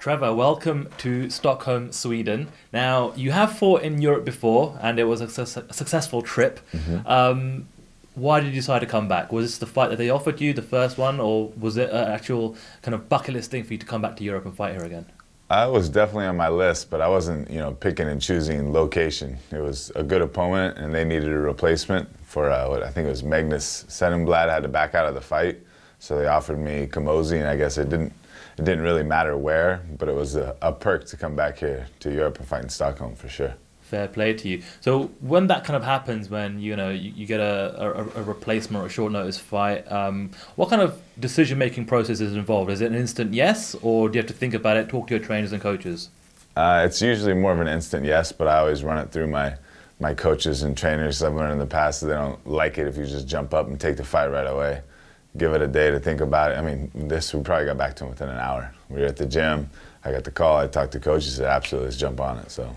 Trevor, welcome to Stockholm, Sweden. Now, you have fought in Europe before, and it was a successful trip. Why did you decide to come back? Was this the fight that they offered you, the first one, or was it an actual kind of bucket list thing for you to come back to Europe and fight here again? I was definitely on my list, but I wasn't, picking and choosing location. It was a good opponent, and they needed a replacement for what I think it was Magnus Sedenblad had to back out of the fight, so they offered me Camozzi, and I guess it didn't really matter where, but it was a perk to come back here to Europe and fight in Stockholm for sure. Fair play to you. So when that kind of happens, when you get a replacement or a short notice fight, what kind of decision making process is involved? Is it an instant yes, or do you have to think about it, talk to your trainers and coaches? It's usually more of an instant yes, but I always run it through my coaches and trainers. I've learned in the past that they don't like it if you just jump up and take the fight right away. Give it a day to think about it. I mean, we probably got back to him within an hour. We were at the gym. I got the call. I talked to coach. He said, absolutely, let's jump on it. So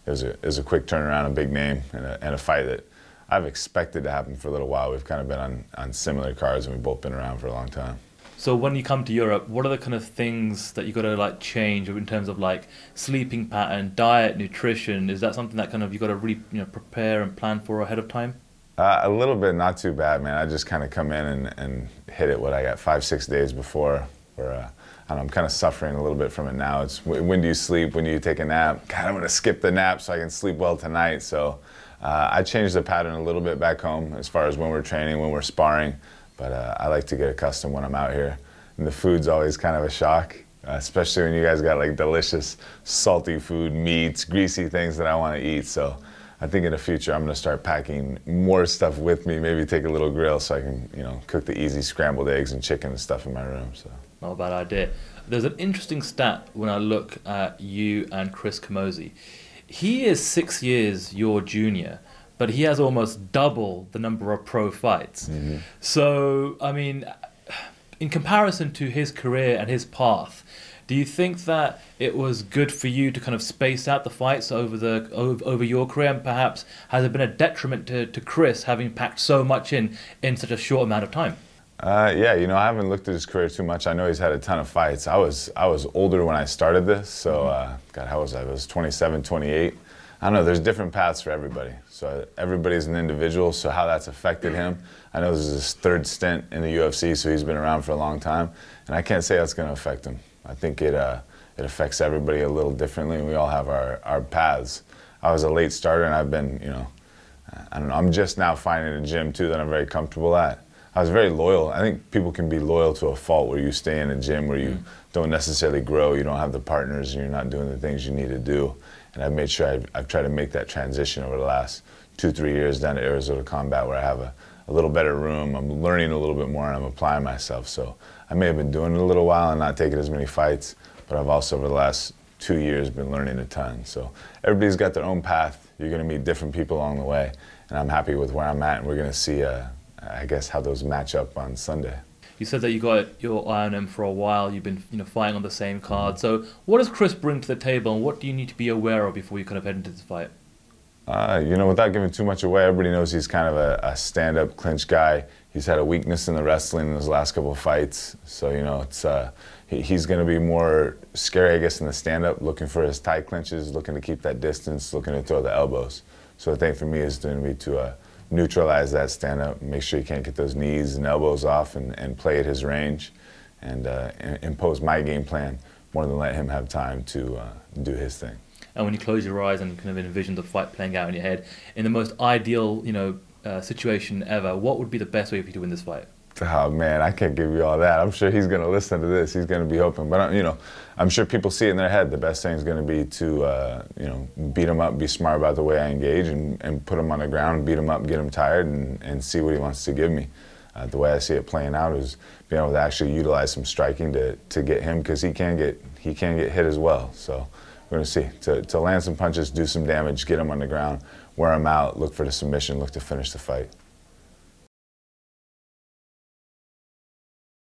it was a quick turnaround, a big name, and a fight that I've expected to happen for a little while. We've kind of been on similar cards, and we've both been around for a long time. So when you come to Europe, what are the kind of things that you got to change in terms of sleeping pattern, diet, nutrition? Is that something that kind of you got to really prepare and plan for ahead of time? A little bit, not too bad, man. I just kind of come in and hit it what I got 5-6 days before. I'm kind of suffering a little bit from it now. It's when do you sleep? When do you take a nap? God, I'm going to skip the nap so I can sleep well tonight. So I changed the pattern a little bit back home as far as when we're training, when we're sparring. But I like to get accustomed when I'm out here. And the food's always kind of a shock, especially when you guys got delicious, salty food, meats, greasy things that I want to eat. So I think in the future I'm going to start packing more stuff with me, maybe take a little grill so I can, cook the easy scrambled eggs and chicken and stuff in my room. So. Not a bad idea. There's an interesting stat when I look at you and Chris Camozzi. He is 6 years your junior, but he has almost double the number of pro fights. So, I mean, in comparison to his career and his path, do you think that it was good for you to kind of space out the fights over your career, and perhaps has it been a detriment to Chris having packed so much in such a short amount of time? Yeah, I haven't looked at his career too much. I know he's had a ton of fights. I was older when I started this, so God, how was I? I was 27, 28. I don't know, there's different paths for everybody. So everybody's an individual, so how that's affected him. I know this is his third stint in the UFC, so he's been around for a long time, and I can't say that's going to affect him. I think it affects everybody a little differently, and we all have our paths. I was a late starter, and I've been, I don't know, I'm just now finding a gym, too, that I'm very comfortable at. I was very loyal. I think people can be loyal to a fault where you stay in a gym where you don't necessarily grow, you don't have the partners, and you're not doing the things you need to do. And I've made sure I've tried to make that transition over the last 2-3 years down to Arizona Combat, where I have a little better room, I'm learning a little bit more, and I'm applying myself. So I may have been doing it a little while and not taking as many fights, but I've also, over the last 2 years, been learning a ton. So everybody's got their own path. You're going to meet different people along the way, and I'm happy with where I'm at, and we're going to see, I guess, how those match up on Sunday. You said that you got your eye on him for a while. You've been, fighting on the same card. So what does Chris bring to the table, and what do you need to be aware of before you kind of head into this fight? Without giving too much away, everybody knows he's kind of a stand-up clinch guy. He's had a weakness in the wrestling in his last couple of fights. So, he's going to be more scary, I guess, in the stand-up, looking for his tight clinches, looking to keep that distance, looking to throw the elbows. So the thing for me is going to be to neutralize that stand-up, make sure he can't get those knees and elbows off, and play at his range, and impose my game plan more than let him have time to do his thing. And when you close your eyes and kind of envision the fight playing out in your head, in the most ideal, situation ever, what would be the best way for you to win this fight? Oh man, I can't give you all that. I'm sure he's going to listen to this. He's going to be hoping, but I'm sure people see it in their head. The best thing is going to be to beat him up, be smart about the way I engage, and put him on the ground, beat him up, get him tired, and see what he wants to give me. The way I see it playing out is being able to actually utilize some striking to get him, because he can get hit as well. So we're going to see. To land some punches, do some damage, get him on the ground, wear him out, look for the submission, look to finish the fight.